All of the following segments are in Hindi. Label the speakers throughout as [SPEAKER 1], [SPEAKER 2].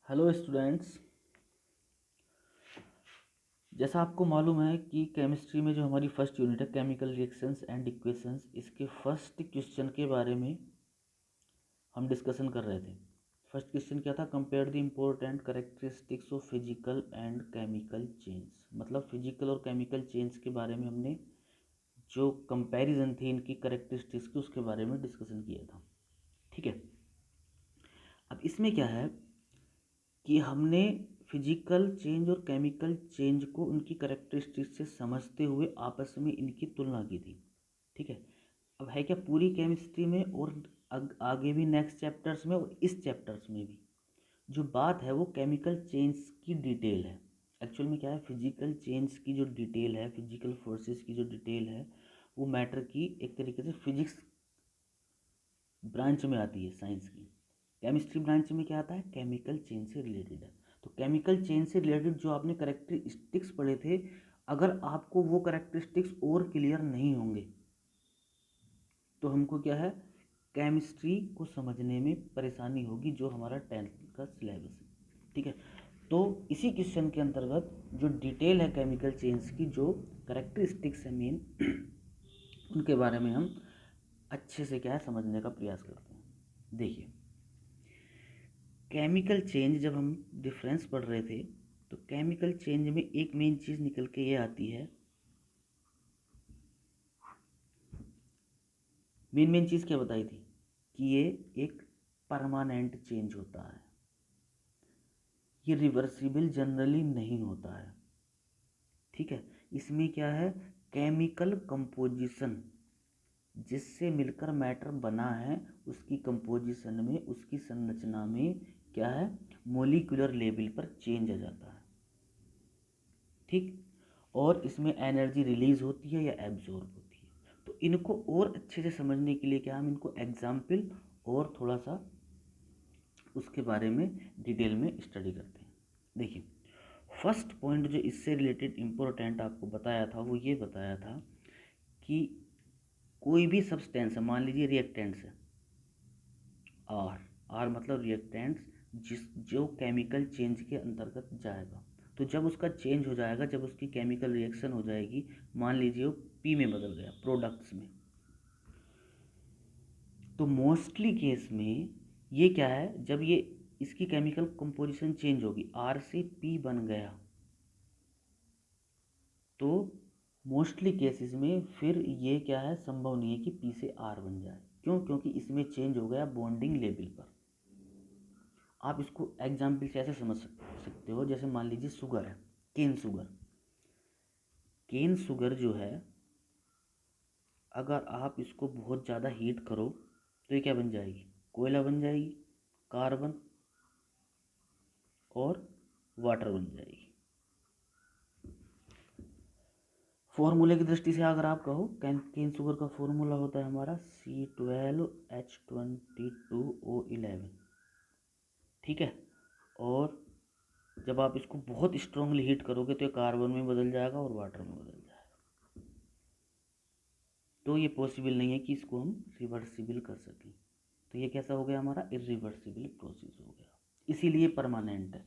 [SPEAKER 1] Hello students. जैसा आपको मालूम है कि केमिस्ट्री में जो हमारी फर्स्ट यूनिट है केमिकल रिएक्शंस एंड इक्वेशंस, इसके फर्स्ट क्वेश्चन के बारे में हम डिस्कशन कर रहे थे। फर्स्ट क्वेश्चन क्या था? Compare the important characteristics of physical and chemical change. मतलब फिजिकल और केमिकल चेंज के बारे में हमने जो कंपैरिजन थी इनकी करेक्टरिस्टिक्स की, उसके बारे में डिस्कशन किया था। ठीक है। अब इसमें क्या है कि हमने फिजिकल चेंज और केमिकल चेंज को उनकी करेक्टरिस्टिक्स से समझते हुए आपस में इनकी तुलना की थी। ठीक है। अब है क्या, पूरी केमिस्ट्री में और आगे भी नेक्स्ट चैप्टर्स में और इस चैप्टर्स में भी जो बात है वो केमिकल चेंज की डिटेल है। एक्चुअल में क्या है, फिजिकल चेंज की जो डिटेल है, फिजिकल फोर्सेस की जो डिटेल है, वो मैटर की एक तरीके से फिजिक्स ब्रांच में आती है, साइंस की। केमिस्ट्री ब्रांच में क्या आता है? केमिकल चेंज से रिलेटेड है। तो केमिकल चेंज से रिलेटेड जो आपने करेक्टरिस्टिक्स पढ़े थे, अगर आपको वो करेक्टरिस्टिक्स और क्लियर नहीं होंगे तो हमको क्या है, केमिस्ट्री को समझने में परेशानी होगी, जो हमारा 10th का सिलेबस है। ठीक है। तो इसी क्वेश्चन के अंतर्गत जो डिटेल है केमिकल चेंज की, जो करेक्टरिस्टिक्स है मेन, उनके बारे में हम अच्छे से क्या है समझने का प्रयास करते हैं। देखिए, केमिकल चेंज जब हम डिफरेंस पढ़ रहे थे तो केमिकल चेंज में एक मेन चीज़ निकल के ये आती है। मेन चीज़ क्या बताई थी कि ये एक परमानेंट चेंज होता है, ये रिवर्सिबल जनरली नहीं होता है। ठीक है। इसमें क्या है, केमिकल कंपोजिशन जिससे मिलकर मैटर बना है, उसकी कंपोजिशन में, उसकी संरचना में क्या है, मोलिकुलर लेवल पर चेंज आ जाता है। ठीक। और इसमें एनर्जी रिलीज होती है या एब्जॉर्ब होती है। तो इनको और अच्छे से समझने के लिए क्या, हम इनको एग्जाम्पल और थोड़ा सा उसके बारे में डिटेल में स्टडी करते हैं। देखिए, फर्स्ट पॉइंट जो इससे रिलेटेड इम्पोर्टेंट आपको बताया था, वो ये बताया था कि कोई भी सब्सटेंस है, मान लीजिए रिएक्टेंट्स है, आर आर मतलब रिएक्टेंट्स, जो केमिकल चेंज के अंतर्गत जाएगा। तो जब उसका चेंज हो जाएगा, जब उसकी केमिकल रिएक्शन हो जाएगी, मान लीजिए वो पी में बदल गया, प्रोडक्ट्स में, तो मोस्टली केस में ये क्या है, जब ये इसकी केमिकल कंपोजिशन चेंज होगी, आर से पी बन गया, तो मोस्टली केसेस में फिर ये क्या है, संभव नहीं है कि पी से आर बन जाए। क्यों? क्योंकि इसमें चेंज हो गया बॉन्डिंग लेवल पर। आप इसको एग्जाम्पल से ऐसे समझ सकते हो, जैसे मान लीजिए शुगर है, केन शुगर। केन शुगर जो है, अगर आप इसको बहुत ज़्यादा हीट करो तो ये क्या बन जाएगी, कोयला बन जाएगी, कार्बन और वाटर बन जाएगी। फॉर्मूले की दृष्टि से अगर आप कहो, केन शुगर का फॉर्मूला होता है हमारा C12H22O11। ठीक है। और जब आप इसको बहुत स्ट्रांगली हीट करोगे तो ये कार्बन में बदल जाएगा और वाटर में बदल जाएगा। तो ये पॉसिबल नहीं है कि इसको हम रिवर्सिबल कर सकें। तो ये कैसा हो गया, हमारा इरिवर्सिबल प्रोसेस हो गया, इसीलिए परमानेंट है।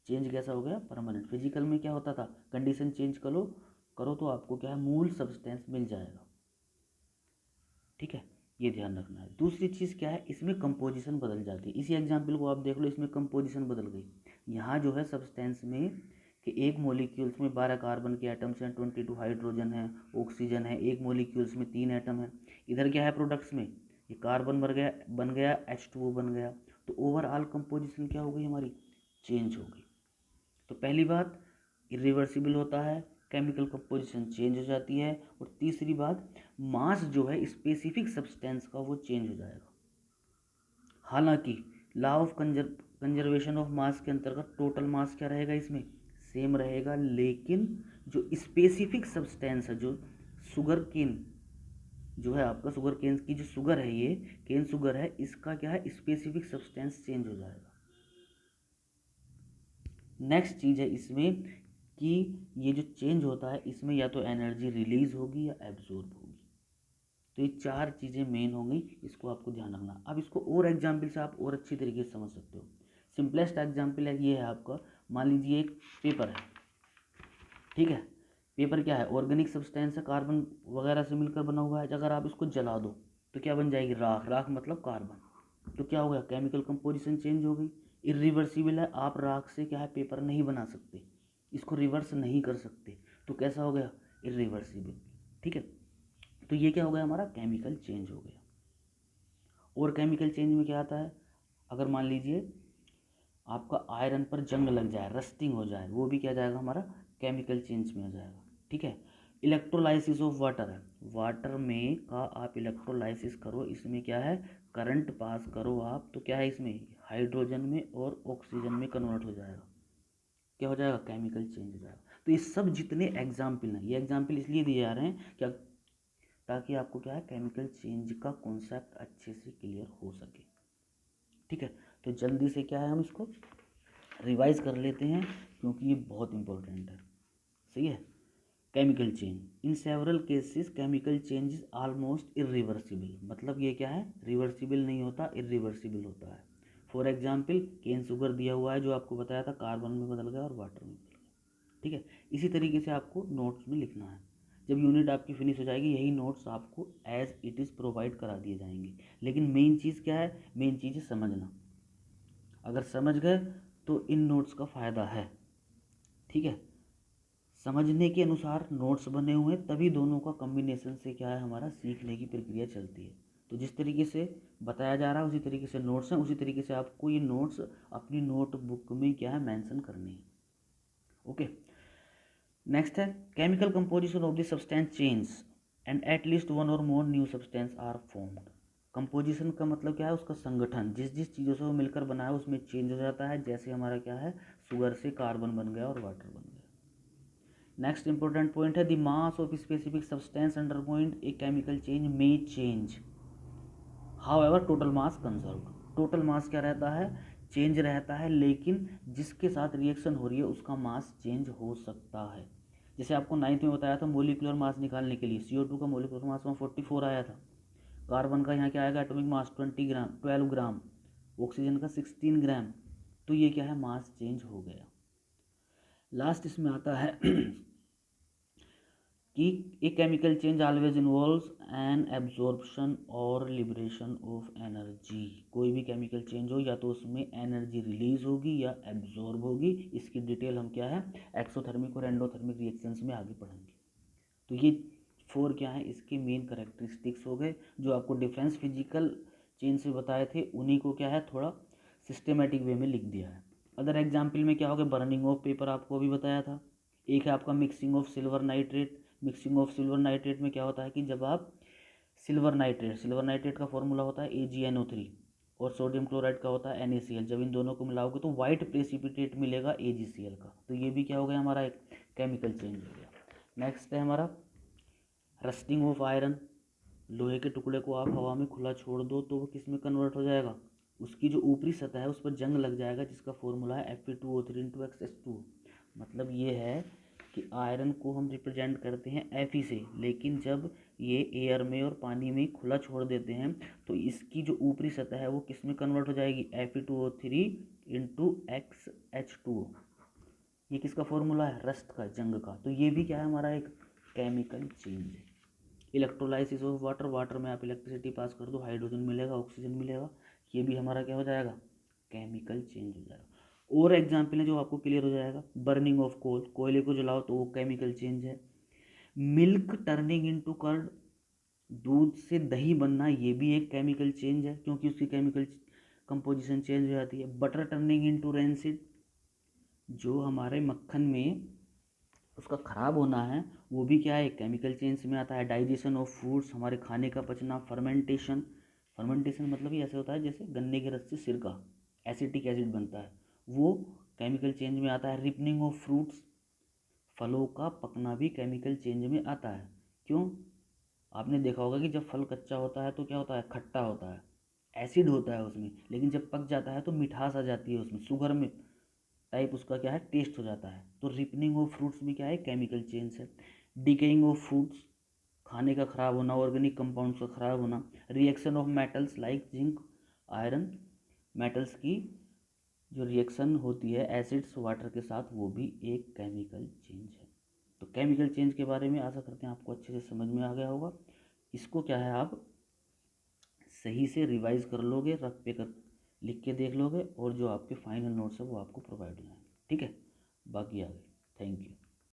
[SPEAKER 1] चेंज कैसा हो गया, परमानेंट। फिजिकल में क्या होता था, कंडीशन चेंज करो करो तो आपको क्या है, मूल सब्सटेंस मिल जाएगा। ठीक है, ये ध्यान रखना है। दूसरी चीज़ क्या है, इसमें कंपोजिशन बदल जाती है। इसी एग्जाम्पल को आप देख लो, इसमें कंपोजिशन बदल गई। यहाँ जो है सब्सटेंस में कि एक मोलिक्यूल्स में 12 कार्बन के एटम्स हैं, 22 हाइड्रोजन है, ऑक्सीजन है, एक मोलिक्यूल्स में 3 एटम है। इधर क्या है, प्रोडक्ट्स में ये कार्बन बन गया H2O बन गया। तो ओवरऑल कंपोजिशन क्या हो गई हमारी, चेंज हो गई। तो पहली बात, इरिवर्सिबल होता है, केमिकल कंपोजिशन चेंज हो जाती है। और तीसरी बात, मास जो है स्पेसिफिक सब्सटेंस का वो चेंज हो जाएगा। हालांकि law of conservation of mass के अंतर्गत टोटल मास क्या रहेगा, इसमें सेम रहेगा, लेकिन जो स्पेसिफिक सब्सटेंस है, जो शुगर केन जो है आपका, शुगर केन की जो शुगर है, ये केन शुगर है, इसका क्या है, स्पेसिफिक सब्सटेंस चेंज हो जाएगा। नेक्स्ट चीज़ है इसमें कि ये जो चेंज होता है, इसमें या तो एनर्जी रिलीज होगी या एब्जॉर्ब होगी। तो ये चार चीज़ें मेन हो गई, इसको आपको ध्यान रखना। अब इसको और एग्जाम्पल से आप और अच्छी तरीके से समझ सकते हो। सिंपलेस्ट एग्जाम्पल है ये है आपका, मान लीजिए एक पेपर है, ठीक है। पेपर क्या है, ऑर्गेनिक सब्सटेंस है, कार्बन वगैरह से मिलकर बना हुआ है। अगर आप इसको जला दो तो क्या बन जाएगी, राख। राख मतलब कार्बन। तो क्या हो गया, केमिकल कंपोजिशन चेंज हो गई। इरिवर्सिबल है, आप राख से क्या है पेपर नहीं बना सकते, इसको रिवर्स नहीं कर सकते। तो कैसा हो गया, इरिवर्सिबल, ठीक है। तो ये क्या हो गया, हमारा केमिकल चेंज हो गया। और केमिकल चेंज में क्या आता है, अगर मान लीजिए आपका आयरन पर जंग लग जाए, रस्टिंग हो जाए, वो भी क्या जाएगा, हमारा केमिकल चेंज में आ जाएगा, ठीक है। इलेक्ट्रोलाइसिस ऑफ वाटर है, वाटर में का आप इलेक्ट्रोलाइसिस करो, इसमें क्या है, करंट पास करो आप, तो क्या है इसमें, हाइड्रोजन में और ऑक्सीजन में कन्वर्ट हो जाएगा, क्या हो जाएगा, केमिकल चेंज हो जाएगा। तो ये सब जितने एग्जाम्पल हैं, ये एग्जाम्पल इसलिए दिए जा रहे हैं क्या, ताकि आपको क्या है, केमिकल चेंज का कॉन्सेप्ट अच्छे से क्लियर हो सके, ठीक है। तो जल्दी से क्या है, हम इसको रिवाइज कर लेते हैं क्योंकि ये बहुत इंपॉर्टेंट है, सही है। Chemical change, in several cases chemical change is almost irreversible, मतलब ये क्या है, रिवर्सिबल नहीं होता, इरिवर्सिबल होता है। फॉर एग्जाम्पल केन शुगर दिया हुआ है, जो आपको बताया था, कार्बन में बदल गया और वाटर में बदल गया, ठीक है। इसी तरीके से आपको नोट्स में लिखना है। जब यूनिट आपकी फिनिश हो जाएगी, यही नोट्स आपको एज इट इज़ प्रोवाइड करा दिए जाएंगे। लेकिन मेन चीज़ क्या है, मेन चीज़ है समझना। अगर समझ गए तो इन नोट्स का फ़ायदा है, ठीक है। समझने के अनुसार नोट्स बने हुए, तभी दोनों का कॉम्बिनेशन से क्या है, हमारा सीखने की प्रक्रिया चलती है। तो जिस तरीके से बताया जा रहा है उसी तरीके से नोट्स हैं, उसी तरीके से आपको ये नोट्स अपनी नोटबुक में क्या है, मेंशन करनी है, ओके। नेक्स्ट है, chemical composition of the substance change and at least one or more new substance are formed. Composition का मतलब क्या है, उसका संगठन, जिस जिस चीज़ों से वो मिलकर बना है उसमें चेंज हो जाता है। जैसे हमारा क्या है, शुगर से कार्बन बन गया और वाटर बन गया। नेक्स्ट इंपॉर्टेंट पॉइंट है, the mass of specific substance undergoing a chemical change may change, however total mass conserved. Total mass क्या रहता है, चेंज रहता है, लेकिन जिसके साथ रिएक्शन हो रही है उसका मास चेंज हो सकता है। जैसे आपको 9th में बताया था, मोलिकुलर मास निकालने के लिए CO2 का मोलिकुलर मास 144 आया था, कार्बन का यहाँ क्या आएगा, एटॉमिक मास 12 ग्राम, ऑक्सीजन का 16 ग्राम। तो ये क्या है, मास चेंज हो गया। लास्ट इसमें आता है कि a chemical change always involves N absorption और लिबरेशन ऑफ एनर्जी। कोई भी केमिकल चेंज हो, या तो उसमें एनर्जी रिलीज होगी या एब्जॉर्ब होगी। इसकी डिटेल हम क्या है, एक्सोथर्मिक और एंडोथर्मिक रिएक्शंस में आगे पढ़ेंगे। तो ये 4 क्या है, इसके मेन करेक्टरिस्टिक्स हो गए, जो आपको डिफरेंस फिजिकल चेंज से बताए थे, उन्हीं को क्या है, थोड़ा सिस्टमेटिक वे में लिख दिया है। अदर एग्जाम्पल में क्या हो गया, बर्निंग ऑफ पेपर आपको अभी बताया था। एक है आपका mixing of silver nitrate. Mixing of silver nitrate में क्या होता है कि जब आप सिल्वर नाइट्रेट का फॉर्मूला होता है AgNO3, और सोडियम क्लोराइड का होता है NaCl। जब इन दोनों को मिलाओगे तो वाइट प्रेसिपिटेट मिलेगा AgCl का। तो ये भी क्या हो गया, हमारा एक केमिकल चेंज हो गया। नेक्स्ट है हमारा रस्टिंग ऑफ आयरन। लोहे के टुकड़े को आप हवा में खुला छोड़ दो तो वो किस में कन्वर्ट हो जाएगा, उसकी जो ऊपरी सतह है उस पर जंग लग जाएगा, जिसका फॉर्मूला है Fe2O3 × Xs2। मतलब ये है कि आयरन को हम रिप्रेजेंट करते हैं Fe से, लेकिन जब ये एयर में और पानी में खुला छोड़ देते हैं तो इसकी जो ऊपरी सतह है वो किस में कन्वर्ट हो जाएगी, Fe2O3 × XH2O। ये किसका फॉर्मूला है, रस्ट का, जंग का। तो ये भी क्या है, हमारा एक केमिकल चेंज है। इलेक्ट्रोलाइसिस ऑफ वाटर, वाटर में आप इलेक्ट्रिसिटी पास कर दो, हाइड्रोजन मिलेगा, ऑक्सीजन मिलेगा, ये भी हमारा क्या हो जाएगा, केमिकल चेंज हो जाएगा। और एग्जाम्पल है जो आपको क्लियर हो जाएगा, बर्निंग ऑफ कोल, कोयले को जलाओ तो वो केमिकल चेंज है। मिल्क टर्निंग इनटू कर्ड, दूध से दही बनना, ये भी एक केमिकल चेंज है, क्योंकि उसकी केमिकल कंपोजिशन चेंज हो जाती है। बटर टर्निंग इनटू रेंसिड, जो हमारे मक्खन में उसका ख़राब होना है, वो भी क्या है, केमिकल चेंज में आता है। डाइजेशन ऑफ फूड्स, हमारे खाने का पचना। फर्मेंटेशन, फर्मेंटेशन मतलब ये ऐसे होता है जैसे गन्ने के रस से सिरका, एसिटिक एसिड बनता है, वो केमिकल चेंज में आता है। रिपनिंग ऑफ फ्रूट्स, फलों का पकना भी केमिकल चेंज में आता है। क्यों, आपने देखा होगा कि जब फल कच्चा होता है तो क्या होता है, खट्टा होता है, एसिड होता है उसमें, लेकिन जब पक जाता है तो मिठास आ जाती है उसमें, शुगर में टाइप उसका क्या है, टेस्ट हो जाता है। तो रिपनिंग ऑफ फ्रूट्स भी क्या है, केमिकल चेंज है। डिकेइंग ऑफ फूड्स, खाने का खराब होना, ऑर्गेनिक कंपाउंड्स का खराब होना। Reaction of metals like zinc iron, metals की जो रिएक्शन होती है एसिड्स वाटर के साथ, वो भी एक केमिकल चेंज है। तो केमिकल चेंज के बारे में आशा करते हैं आपको अच्छे से समझ में आ गया होगा। इसको क्या है, आप सही से रिवाइज कर लोगे, रफ पे कर लिख के देख लोगे, और जो आपके फाइनल नोट्स है वो आपको प्रोवाइड हो जाएंगे। ठीक है, बाकी आगे। Thank you.